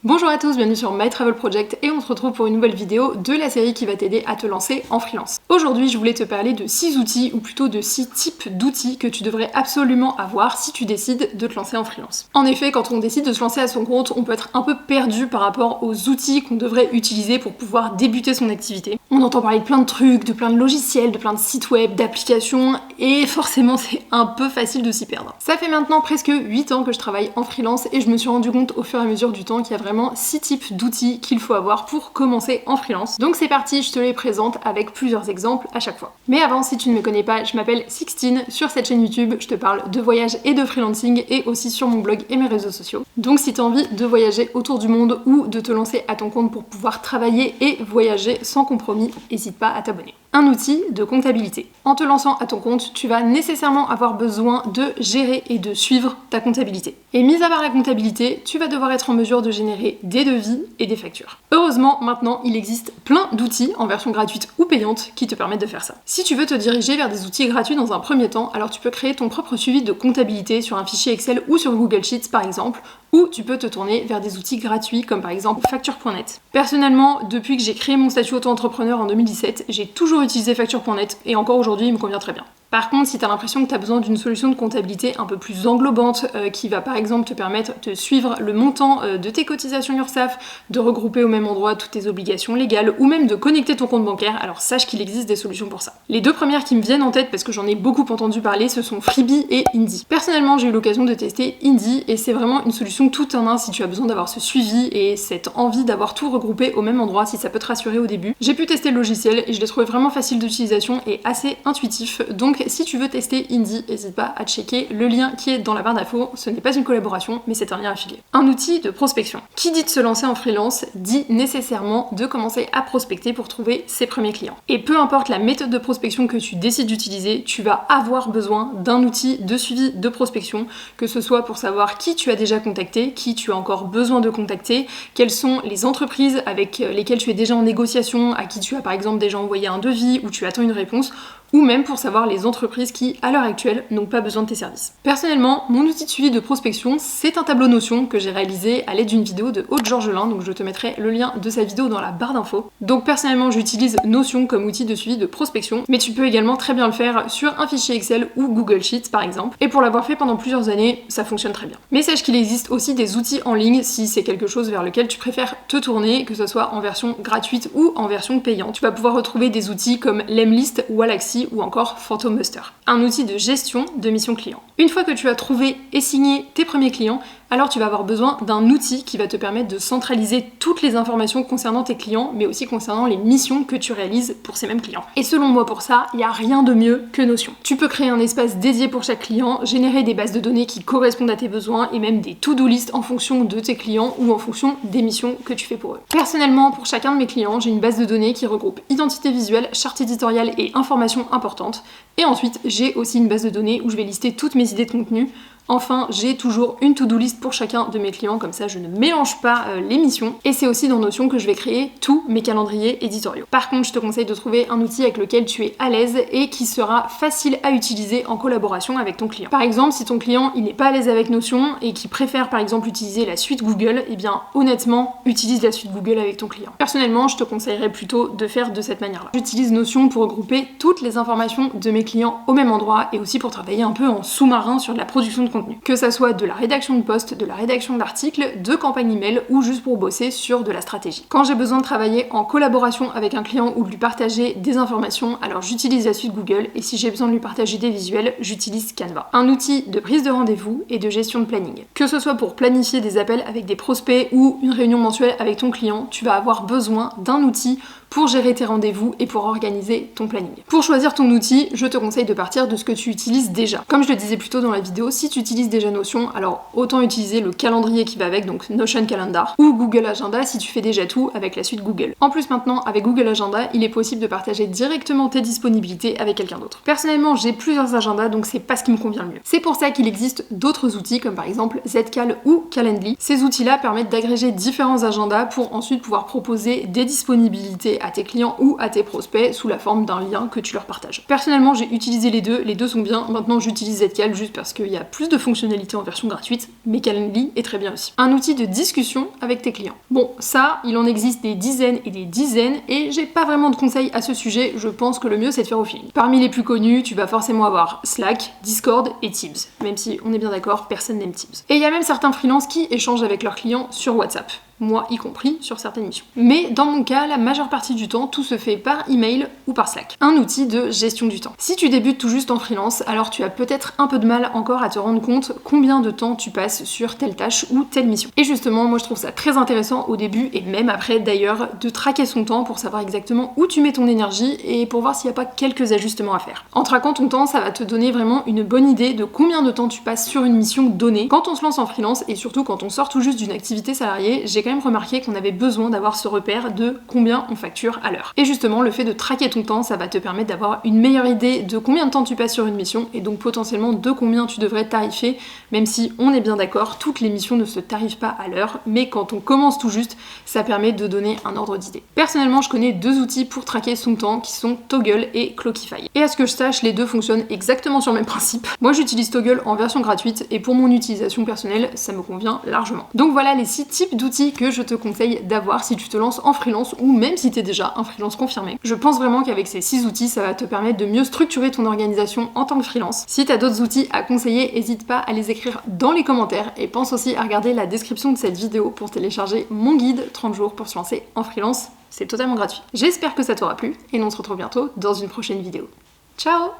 Bonjour à tous, bienvenue sur My Travel Project et on se retrouve pour une nouvelle vidéo de la série qui va t'aider à te lancer en freelance. Aujourd'hui, je voulais te parler de 6 outils ou plutôt de 6 types d'outils que tu devrais absolument avoir si tu décides de te lancer en freelance. En effet, quand on décide de se lancer à son compte, on peut être un peu perdu par rapport aux outils qu'on devrait utiliser pour pouvoir débuter son activité. On entend parler de plein de trucs, de plein de logiciels, de plein de sites web, d'applications et forcément c'est un peu facile de s'y perdre. Ça fait maintenant presque 8 ans que je travaille en freelance et je me suis rendu compte au fur et à mesure du temps qu'il y a vraiment 6 types d'outils qu'il faut avoir pour commencer en freelance. Donc c'est parti, je te les présente avec plusieurs exemples à chaque fois. Mais avant, si tu ne me connais pas, je m'appelle Sixtine. Sur cette chaîne YouTube, je te parle de voyage et de freelancing et aussi sur mon blog et mes réseaux sociaux. Donc si tu as envie de voyager autour du monde ou de te lancer à ton compte pour pouvoir travailler et voyager sans compromis, n'hésite pas à t'abonner. Un outil de comptabilité. En te lançant à ton compte, tu vas nécessairement avoir besoin de gérer et de suivre ta comptabilité. Et mis à part la comptabilité, tu vas devoir être en mesure de générer des devis et des factures. Heureusement, maintenant, il existe plein d'outils en version gratuite ou payante qui te permettent de faire ça. Si tu veux te diriger vers des outils gratuits dans un premier temps, alors tu peux créer ton propre suivi de comptabilité sur un fichier Excel ou sur Google Sheets par exemple, ou tu peux te tourner vers des outils gratuits comme par exemple Facture.net. Personnellement, depuis que j'ai créé mon statut auto-entrepreneur en 2017, j'ai toujours utilisé Facture.net et encore aujourd'hui il me convient très bien. Par contre, si tu as l'impression que tu as besoin d'une solution de comptabilité un peu plus englobante, qui va par exemple te permettre de suivre le montant de tes cotisations URSSAF, de regrouper au même endroit toutes tes obligations légales, ou même de connecter ton compte bancaire, alors sache qu'il existe des solutions pour ça. Les deux premières qui me viennent en tête, parce que j'en ai beaucoup entendu parler, ce sont Freebie et Indy. Personnellement, j'ai eu l'occasion de tester Indy, et c'est vraiment une solution tout en un si tu as besoin d'avoir ce suivi et cette envie d'avoir tout regroupé au même endroit, si ça peut te rassurer au début. J'ai pu tester le logiciel, et je l'ai trouvé vraiment facile d'utilisation et assez intuitif, donc si tu veux tester Indy, n'hésite pas à checker le lien qui est dans la barre d'infos. Ce n'est pas une collaboration, mais c'est un lien affilié. Un outil de prospection. Qui dit de se lancer en freelance dit nécessairement de commencer à prospecter pour trouver ses premiers clients. Et peu importe la méthode de prospection que tu décides d'utiliser, tu vas avoir besoin d'un outil de suivi de prospection, que ce soit pour savoir qui tu as déjà contacté, qui tu as encore besoin de contacter, quelles sont les entreprises avec lesquelles tu es déjà en négociation, à qui tu as par exemple déjà envoyé un devis ou tu attends une réponse, ou même pour savoir les entreprises qui, à l'heure actuelle, n'ont pas besoin de tes services. Personnellement, mon outil de suivi de prospection, c'est un tableau Notion que j'ai réalisé à l'aide d'une vidéo de Aude Georgelin, donc je te mettrai le lien de sa vidéo dans la barre d'infos. Donc personnellement, j'utilise Notion comme outil de suivi de prospection, mais tu peux également très bien le faire sur un fichier Excel ou Google Sheets par exemple, et pour l'avoir fait pendant plusieurs années, ça fonctionne très bien. Mais sache qu'il existe aussi des outils en ligne si c'est quelque chose vers lequel tu préfères te tourner, que ce soit en version gratuite ou en version payante. Tu vas pouvoir retrouver des outils comme Lemlist, Wallaxy ou encore Phantombuster, un outil de gestion de mission client. Une fois que tu as trouvé et signé tes premiers clients, alors tu vas avoir besoin d'un outil qui va te permettre de centraliser toutes les informations concernant tes clients, mais aussi concernant les missions que tu réalises pour ces mêmes clients. Et selon moi pour ça, il n'y a rien de mieux que Notion. Tu peux créer un espace dédié pour chaque client, générer des bases de données qui correspondent à tes besoins et même des to-do list en fonction de tes clients ou en fonction des missions que tu fais pour eux. Personnellement, pour chacun de mes clients, j'ai une base de données qui regroupe identité visuelle, charte éditoriale et informations importantes. Et ensuite, j'ai aussi une base de données où je vais lister toutes mes idées de contenu. Enfin, j'ai toujours une to-do list pour chacun de mes clients, comme ça je ne mélange pas les missions. Et c'est aussi dans Notion que je vais créer tous mes calendriers éditoriaux. Par contre, je te conseille de trouver un outil avec lequel tu es à l'aise et qui sera facile à utiliser en collaboration avec ton client. Par exemple, si ton client il n'est pas à l'aise avec Notion et qui préfère par exemple utiliser la suite Google, eh bien honnêtement, utilise la suite Google avec ton client. Personnellement, je te conseillerais plutôt de faire de cette manière-là. J'utilise Notion pour regrouper toutes les informations de mes clients au même endroit et aussi pour travailler un peu en sous-marin sur de la production de contenu. Que ça soit de la rédaction de posts, de la rédaction d'articles, de campagnes email ou juste pour bosser sur de la stratégie. Quand j'ai besoin de travailler en collaboration avec un client ou de lui partager des informations, alors j'utilise la suite Google et si j'ai besoin de lui partager des visuels, j'utilise Canva. Un outil de prise de rendez-vous et de gestion de planning. Que ce soit pour planifier des appels avec des prospects ou une réunion mensuelle avec ton client, tu vas avoir besoin d'un outil pour gérer tes rendez-vous et pour organiser ton planning. Pour choisir ton outil, je te conseille de partir de ce que tu utilises déjà. Comme je le disais plus tôt dans la vidéo, si tu utilises déjà Notion, alors autant utiliser le calendrier qui va avec, donc Notion Calendar, ou Google Agenda si tu fais déjà tout avec la suite Google. En plus maintenant, avec Google Agenda, il est possible de partager directement tes disponibilités avec quelqu'un d'autre. Personnellement, j'ai plusieurs agendas, donc c'est pas ce qui me convient le mieux. C'est pour ça qu'il existe d'autres outils, comme par exemple Zcal ou Calendly. Ces outils-là permettent d'agréger différents agendas pour ensuite pouvoir proposer des disponibilités accès à tes clients ou à tes prospects sous la forme d'un lien que tu leur partages. Personnellement, j'ai utilisé les deux sont bien. Maintenant, j'utilise Zcal juste parce qu'il y a plus de fonctionnalités en version gratuite, mais Calendly est très bien aussi. Un outil de discussion avec tes clients. Bon, ça, il en existe des dizaines et j'ai pas vraiment de conseils à ce sujet, je pense que le mieux c'est de faire au feeling. Parmi les plus connus, tu vas forcément avoir Slack, Discord et Teams, même si on est bien d'accord, personne n'aime Teams. Et il y a même certains freelances qui échangent avec leurs clients sur WhatsApp. Moi y compris sur certaines missions. Mais dans mon cas, la majeure partie du temps, tout se fait par email ou par Slack. Un outil de gestion du temps. Si tu débutes tout juste en freelance, alors tu as peut-être un peu de mal encore à te rendre compte combien de temps tu passes sur telle tâche ou telle mission. Et justement, moi je trouve ça très intéressant au début et même après d'ailleurs de traquer son temps pour savoir exactement où tu mets ton énergie et pour voir s'il n'y a pas quelques ajustements à faire. En traquant ton temps, ça va te donner vraiment une bonne idée de combien de temps tu passes sur une mission donnée. Quand on se lance en freelance et surtout quand on sort tout juste d'une activité salariée, j'ai quand même remarqué qu'on avait besoin d'avoir ce repère de combien on facture à l'heure. Et justement, le fait de traquer ton temps, ça va te permettre d'avoir une meilleure idée de combien de temps tu passes sur une mission et donc potentiellement de combien tu devrais tarifer, même si on est bien d'accord, toutes les missions ne se tarifent pas à l'heure, mais quand on commence tout juste, ça permet de donner un ordre d'idée. Personnellement, je connais deux outils pour traquer son temps qui sont Toggl et Clockify. Et à ce que je sache, les deux fonctionnent exactement sur le même principe. Moi, j'utilise Toggl en version gratuite et pour mon utilisation personnelle, ça me convient largement. Donc voilà les 6 types d'outils que je te conseille d'avoir si tu te lances en freelance ou même si tu es déjà un freelance confirmé. Je pense vraiment qu'avec ces 6 outils, ça va te permettre de mieux structurer ton organisation en tant que freelance. Si tu as d'autres outils à conseiller, n'hésite pas à les écrire dans les commentaires et pense aussi à regarder la description de cette vidéo pour télécharger mon guide 30 jours pour se lancer en freelance. C'est totalement gratuit. J'espère que ça t'aura plu et on se retrouve bientôt dans une prochaine vidéo. Ciao!